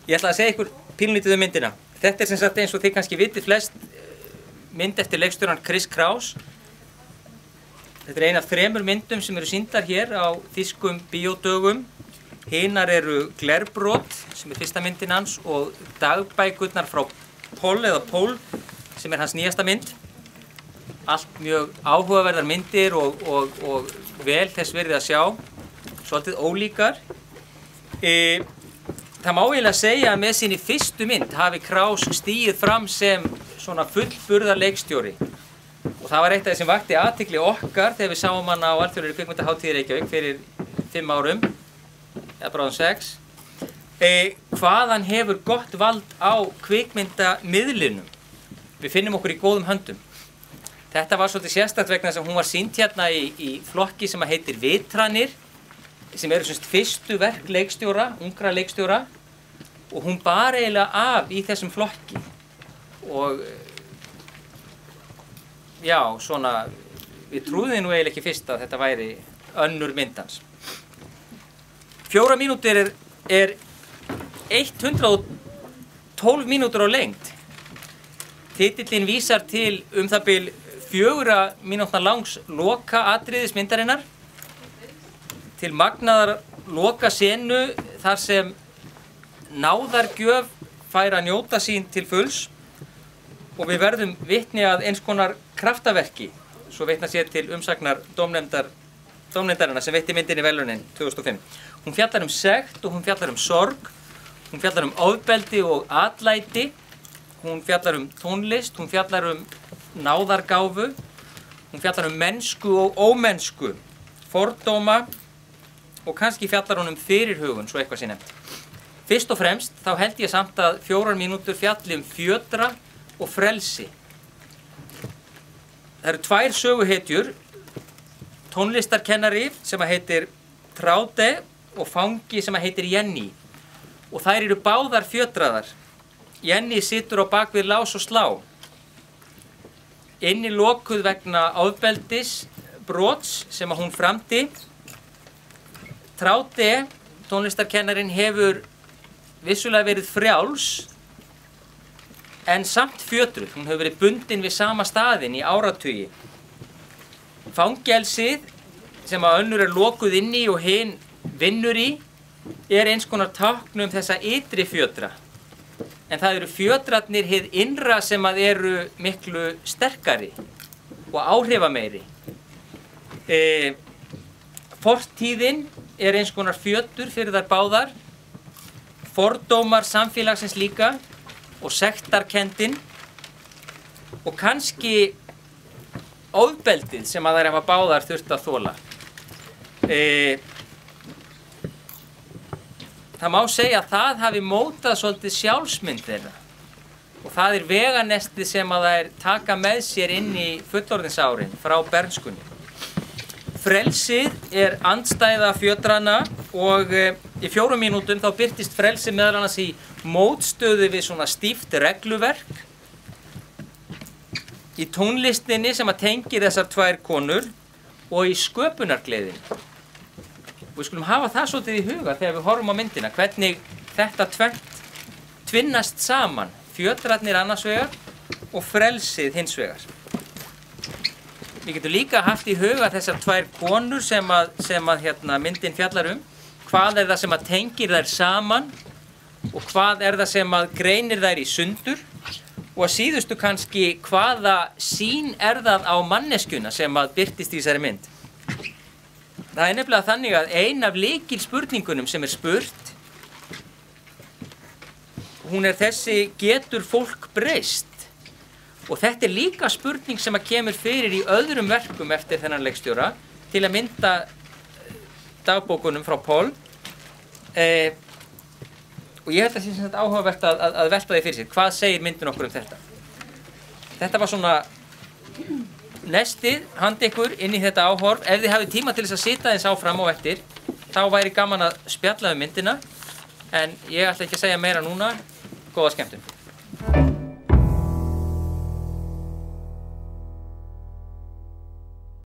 Ég ætla að segja ykkur pínlítið myndina. Þetta sem sagt eins og þið kannski vitið flest mynd eftir leikstjórann Chris Kraus. Þetta ein af 3 myndum sem eru sýndar hér á þýskum bíódögum. Hinar eru Glerbrot, sem fyrsta myndin hans, og dagbækurnar frá Pól sem hans nýjasta mynd. Allt mjög áhugaverðar myndir og vel þess verið að sjá. Svolítið ólíkar. Það má eiginlega segja að með sinni fyrstu mynd hafi Kraus stigið fram sem svona fullburða leikstjóri. Og það var eitt af því sem vakti athygli okkar þegar við sáum hann á Alþjóðlegri kvikmyndahátíð í Reykjavík fyrir 5 árum, eða bráðum 6. Hvað hann hefur gott vald á kvikmyndamiðlinum. Við finnum okkur í góðum höndum. Þetta var svolítið sérstakt vegna þess að hún var sýnd hérna í flokki sem heitir Vitranir, sem eru semst fyrstu verk leikstjóra, ungra leikstjóra, og hún bar eiginlega af í þessum flokki. Og já, svona, við trúðum nú eiginlega ekki fyrst að þetta væri önnur myndans. 4 mínútur er 112 mínútur á lengd. Titillinn vísar til það bil 4 mínútna langs lokaatriðis myndarinnar, til magnaðar lokasenu þar sem náðargjöf fær að njóta sín til fulls og við verðum vitni að eins konar kraftaverki, svo vitna sér til umsagnar dómnefndarinnar sem veitti myndinni verðlaunin 2005. Hún fjallar sekt og hún fjallar sorg, hún fjallar ofbeldi og atlæti, hún fjallar tónlist, hún fjallar náðargáfu, hún fjallar mennsku og ómennsku, fordóma og kannski fjallar hún fyrirhugun, svo eitthvað sé nefnt. Fyrst og fremst þá held ég samt að 4 mínútur fjalli fjötra og frelsi. Það eru 2 söguhetjur, tónlistarkennari sem heitir Traude og fangi sem heitir Jenny. Og þær eru báðar fjötraðar. Jenny situr á bakvið lás og slá. Inni lokuð vegna ofbeldis, brots sem hún framdi. Traude, tónlistarkennarin, hefur vissulega verið frjáls, en samt fjötruð. Hún hefur verið bundin við sama staðinn í áratugi. Fangelsið, sem að önnur lokuð inni og hin vinnur í, eins konar tákn þessa ytri fjötra. En það eru fjötrarnir hið innra sem að eru miklu sterkari og áhrifameiri. Fortíðin eins konar fjötur fyrir þær báðar, fordómar samfélagsins líka og sektarkenndin og kannski ofbeldið sem að þær hafa báðar þurft að þola. Það má segja að það hafi mótað svolítið sjálfsmynd þeirra og það veganestið sem að þær taka með sér inn í fullorðinsárin frá bernskunni. Frelsið andstæða fjötrana og í 4 mínútum þá birtist frelsið meðal annars í mótstöðu við svona stíft regluverk, í tónlistinni sem að tengir þessar 2 konur og í sköpunargleðin. Og við skulum hafa það svolítið í huga þegar við horfum á myndina, hvernig þetta tvennt tvinnast saman, fjötrarnir annars vegar og frelsið hins vegar. Við getum líka haft í huga þessar 2 konur sem myndin fjallar hvað það sem að tengir þær saman og hvað það sem að greinir þær í sundur og að síðustu kannski hvaða sýn það á manneskjuna sem að birtist í þessari mynd. Það nefnilega þannig að ein af lykilspurningunum sem spurt, hún þessi: getur fólk breyst? Og þetta líka spurning sem að kemur fyrir í öðrum verkum eftir þennan leikstjóra til að mynda dagbókunum frá Pól. Og ég held að það sé áhugavert að velta því fyrir sér. Hvað segir myndin okkur þetta? Þetta var svona nestið handa ykkur inn í þetta áhorf. Ef þið hafið tíma til þess að sitja eins áfram á eftir, þá væri gaman að spjalla myndina. En ég ætla ekki að segja meira núna. Góða skemmtun.